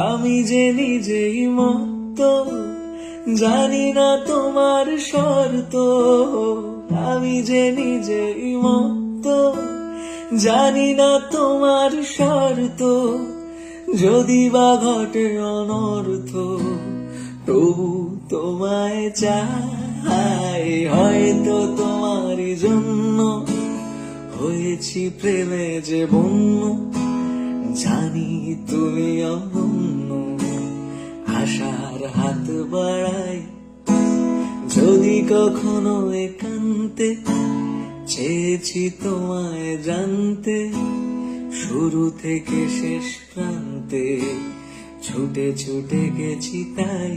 আমি যে নিজেই মত্ত, জানি না তোমার শর্ত। আমি যে নিজেই মত্ত, জানি না তোমার শর্ত। যদি বা ঘটে অনর্থ, তবু তোমায় চাই। হয়তো তোমারই জন্য হয়েছি প্রেমে যে বন্য, জানি তুমি অনন্য। আশার হাত বাড়াই, যদি কখনো একান্তে চেয়েছি তোমায় জানতে। শুরু থেকে শেষ প্রান্তে ছুটে ছুটে গেছি তাই।